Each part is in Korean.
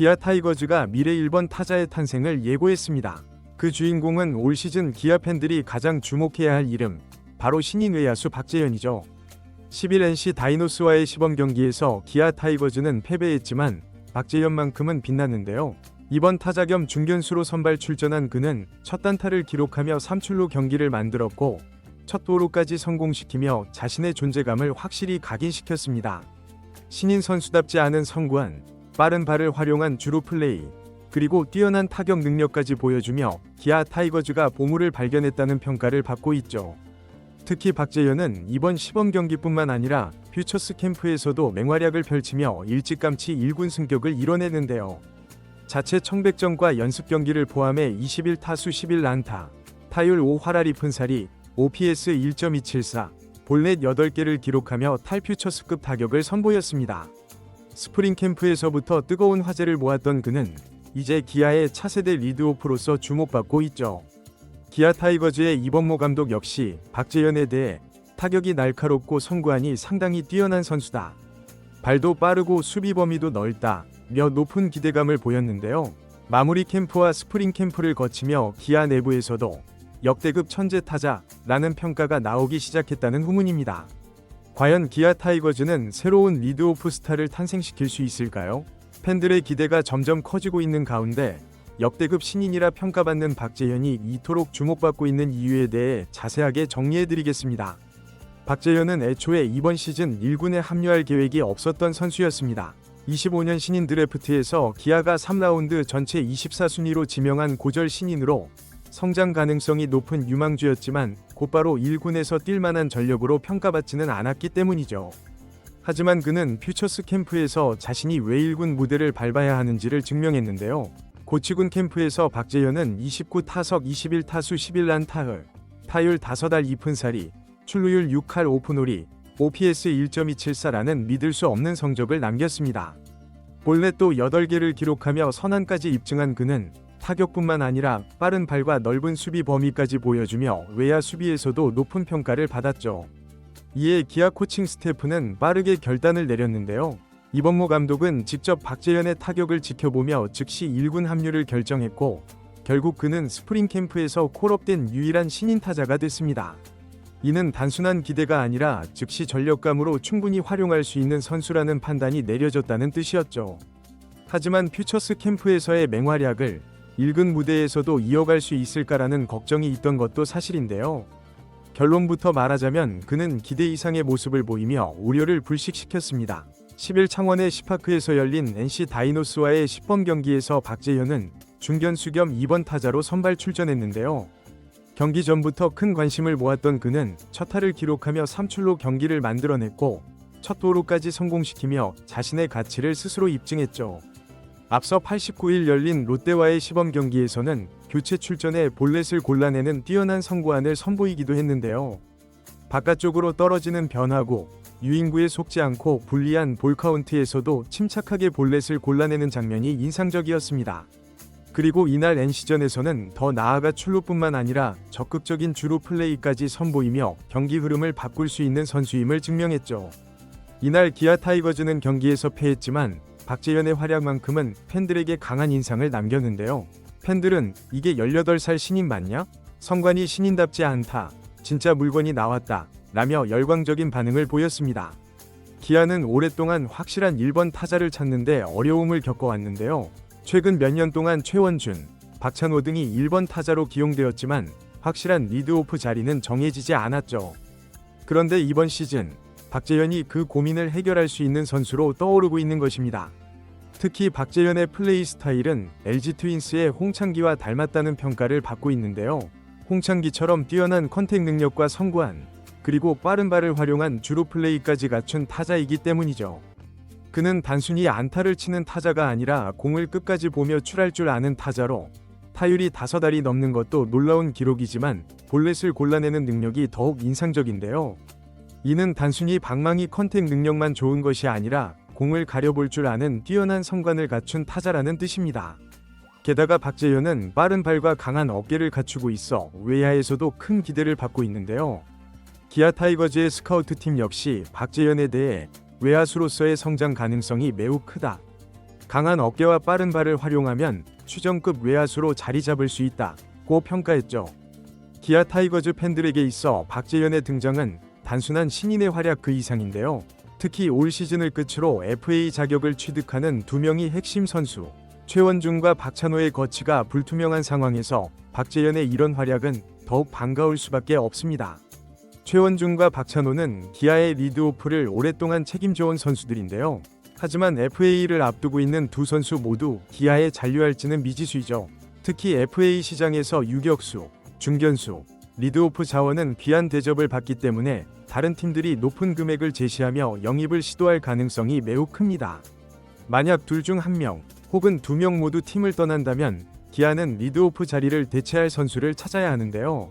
기아 타이거즈가 미래 1번 타자의 탄생을 예고했습니다. 그 주인공은 올 시즌 기아 팬들이 가장 주목해야 할 이름, 바로 신인 외야수 박재현이죠. 10일 NC 다이노스와의 시범 경기에서 기아 타이거즈는 패배했지만 박재현만큼은 빛났는데요. 이번 타자 겸 중견수로 선발 출전한 그는 첫 단타를 기록하며 3출루 경기를 만들었고 첫 도루까지 성공시키며 자신의 존재감을 확실히 각인시켰습니다. 신인 선수답지 않은 성구안, 빠른 발을 활용한 주루 플레이, 그리고 뛰어난 타격 능력까지 보여주며 기아 타이거즈가 보물을 발견했다는 평가를 받고 있죠. 특히 박재현은 이번 시범 경기뿐만 아니라 퓨처스 캠프에서도 맹활약을 펼치며 일찌감치 1군 승격을 이뤄내는데요. 자체 청백전과 연습 경기를 포함해 21타수 11안타, 타율 5할 2푼4리, OPS 1.274, 볼넷 8개를 기록하며 탈퓨처스급 타격을 선보였습니다. 스프링 캠프에서부터 뜨거운 화제를 모았던 그는 이제 기아의 차세대 리드오프로서 주목받고 있죠. 기아 타이거즈의 이범모 감독 역시 박재현에 대해 타격이 날카롭고 성구안이 상당히 뛰어난 선수다. 발도 빠르고 수비 범위도 넓다. 며 높은 기대감을 보였는데요. 마무리 캠프와 스프링 캠프를 거치며 기아 내부에서도 역대급 천재 타자라는 평가가 나오기 시작했다는 후문입니다. 과연 기아 타이거즈는 새로운 리드오프 스타를 탄생시킬 수 있을까요? 팬들의 기대가 점점 커지고 있는 가운데 역대급 신인이라 평가받는 박재현이 이토록 주목받고 있는 이유에 대해 자세하게 정리해드리겠습니다. 박재현은 애초에 이번 시즌 1군에 합류할 계획이 없었던 선수였습니다. 25년 신인 드래프트에서 기아가 3라운드 전체 24순위로 지명한 고졸 신인으로 성장 가능성이 높은 유망주였지만 곧바로 1군에서 뛸 만한 전력으로 평가받지는 않았기 때문이죠. 하지만 그는 퓨처스 캠프에서 자신이 왜 1군 무대를 밟아야 하는지를 증명했는데요. 고치군 캠프에서 박재현은 29타석 21타수 11안타, 타율 5할 2푼4리, 출루율 6할 5푼5리, OPS 1.274라는 믿을 수 없는 성적을 남겼습니다. 볼넷도 8개를 기록하며 선안까지 입증한 그는 타격뿐만 아니라 빠른 발과 넓은 수비 범위까지 보여주며 외야 수비에서도 높은 평가를 받았죠. 이에 기아 코칭 스태프는 빠르게 결단을 내렸는데요. 이범모 감독은 직접 박재현의 타격을 지켜보며 즉시 1군 합류를 결정했고 결국 그는 스프링 캠프에서 콜업된 유일한 신인 타자가 됐습니다. 이는 단순한 기대가 아니라 즉시 전력감으로 충분히 활용할 수 있는 선수라는 판단이 내려졌다는 뜻이었죠. 하지만 퓨처스 캠프에서의 맹활약을 1군 무대에서도 이어갈 수 있을까라는 걱정이 있던 것도 사실인데요. 결론부터 말하자면 그는 기대 이상의 모습을 보이며 우려를 불식시켰습니다. 10일 창원의 시파크에서 열린 NC 다이노스와의 10번 경기에서 박재현은 중견수 겸 2번 타자로 선발 출전했는데요. 경기 전부터 큰 관심을 모았던 그는 첫 타를 기록하며 3출루 경기를 만들어냈고 첫 도루까지 성공시키며 자신의 가치를 스스로 입증했죠. 앞서 89일 열린 롯데와의 시범 경기에서는 교체 출전에 볼넷을 골라내는 뛰어난 성구안을 선보이기도 했는데요. 바깥쪽으로 떨어지는 변화구, 유인구에 속지 않고 불리한 볼 카운트에서도 침착하게 볼넷을 골라내는 장면이 인상적이었습니다. 그리고 이날 NC전에서는 더 나아가 출루뿐만 아니라 적극적인 주루 플레이까지 선보이며 경기 흐름을 바꿀 수 있는 선수임을 증명했죠. 이날 기아 타이거즈는 경기에서 패했지만 박재현의 활약만큼은 팬들에게 강한 인상을 남겼는데요. 팬들은 이게 18살 신인 맞냐? 성관이 신인답지 않다. 진짜 물건이 나왔다. 라며 열광적인 반응을 보였습니다. 기아는 오랫동안 확실한 1번 타자를 찾는데 어려움을 겪어왔는데요. 최근 몇 년 동안 최원준, 박찬호 등이 1번 타자로 기용되었지만 확실한 리드오프 자리는 정해지지 않았죠. 그런데 이번 시즌 박재현이 그 고민을 해결할 수 있는 선수로 떠오르고 있는 것입니다. 특히 박재현의 플레이 스타일은 LG 트윈스의 홍창기와 닮았다는 평가를 받고 있는데요. 홍창기처럼 뛰어난 컨택 능력과 성구안, 그리고 빠른 발을 활용한 주루 플레이까지 갖춘 타자이기 때문이죠. 그는 단순히 안타를 치는 타자가 아니라 공을 끝까지 보며 출할 줄 아는 타자로 타율이 5할이 넘는 것도 놀라운 기록이지만 볼넷을 골라내는 능력이 더욱 인상적인데요. 이는 단순히 방망이 컨택 능력만 좋은 것이 아니라 공을 가려볼 줄 아는 뛰어난 성관을 갖춘 타자라는 뜻입니다. 게다가 박재현은 빠른 발과 강한 어깨를 갖추고 있어 외야에서도 큰 기대를 받고 있는데요. 기아 타이거즈의 스카우트팀 역시 박재현에 대해 외야수로서의 성장 가능성이 매우 크다. 강한 어깨와 빠른 발을 활용하면 추정급 외야수로 자리 잡을 수 있다고 평가했죠. 기아 타이거즈 팬들에게 있어 박재현의 등장은 단순한 신인의 활약 그 이상인데요. 특히 올 시즌을 끝으로 FA 자격을 취득하는 두 명의 핵심 선수 최원중과 박찬호의 거치가 불투명한 상황에서 박재현의 이런 활약은 더욱 반가울 수밖에 없습니다. 최원중과 박찬호는 기아의 리드오프를 오랫동안 책임져온 선수들인데요. 하지만 FA를 앞두고 있는 두 선수 모두 기아에 잔류할지는 미지수이죠. 특히 FA 시장에서 유격수, 중견수, 리드오프 자원은 귀한 대접을 받기 때문에 다른 팀들이 높은 금액을 제시하며 영입을 시도할 가능성이 매우 큽니다. 만약 둘 중 한 명 혹은 두 명 모두 팀을 떠난다면 기아는 리드오프 자리를 대체할 선수를 찾아야 하는데요.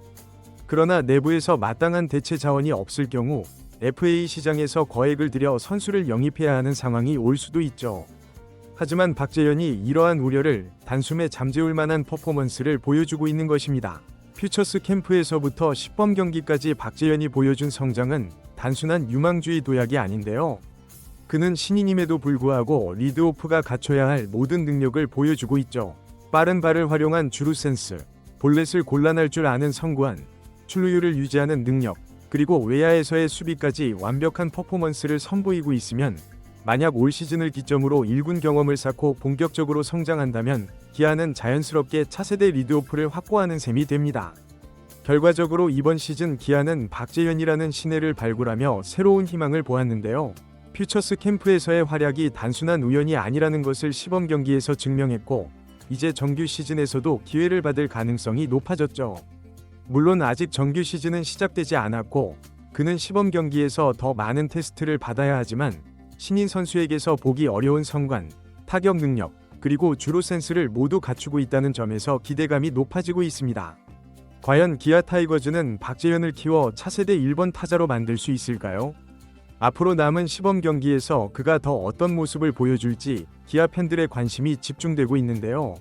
그러나 내부에서 마땅한 대체 자원이 없을 경우 FA 시장에서 거액을 들여 선수를 영입해야 하는 상황이 올 수도 있죠. 하지만 박재현이 이러한 우려를 단숨에 잠재울 만한 퍼포먼스를 보여주고 있는 것입니다. 퓨처스 캠프에서부터 시범 경기까지 박재현이 보여준 성장은 단순한 유망주의 도약이 아닌데요. 그는 신인임에도 불구하고 리드오프가 갖춰야 할 모든 능력을 보여주고 있죠. 빠른 발을 활용한 주루 센스, 볼넷을 골라낼 줄 아는 성구안, 출루율을 유지하는 능력, 그리고 외야에서의 수비까지 완벽한 퍼포먼스를 선보이고 있으면 만약 올 시즌을 기점으로 1군 경험을 쌓고 본격적으로 성장한다면 기아는 자연스럽게 차세대 리드오프를 확보하는 셈이 됩니다. 결과적으로 이번 시즌 기아는 박재현이라는 신예를 발굴하며 새로운 희망을 보았는데요. 퓨처스 캠프에서의 활약이 단순한 우연이 아니라는 것을 시범 경기에서 증명했고 이제 정규 시즌에서도 기회를 받을 가능성이 높아졌죠. 물론 아직 정규 시즌은 시작되지 않았고 그는 시범 경기에서 더 많은 테스트를 받아야 하지만 신인 선수에게서 보기 어려운 성관, 타격 능력, 그리고 주루 센스를 모두 갖추고 있다는 점에서 기대감이 높아지고 있습니다. 과연 기아 타이거즈는 박재현을 키워 차세대 1번 타자로 만들 수 있을까요? 앞으로 남은 시범 경기에서 그가 더 어떤 모습을 보여줄지 기아 팬들의 관심이 집중되고 있는데요.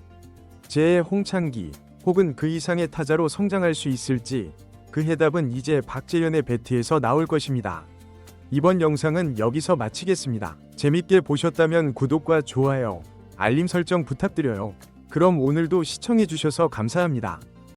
제 홍창기 혹은 그 이상의 타자로 성장할 수 있을지 그 해답은 이제 박재현의 배트에서 나올 것입니다. 이번 영상은 여기서 마치겠습니다. 재밌게 보셨다면 구독과 좋아요, 알림 설정 부탁드려요. 그럼 오늘도 시청해주셔서 감사합니다.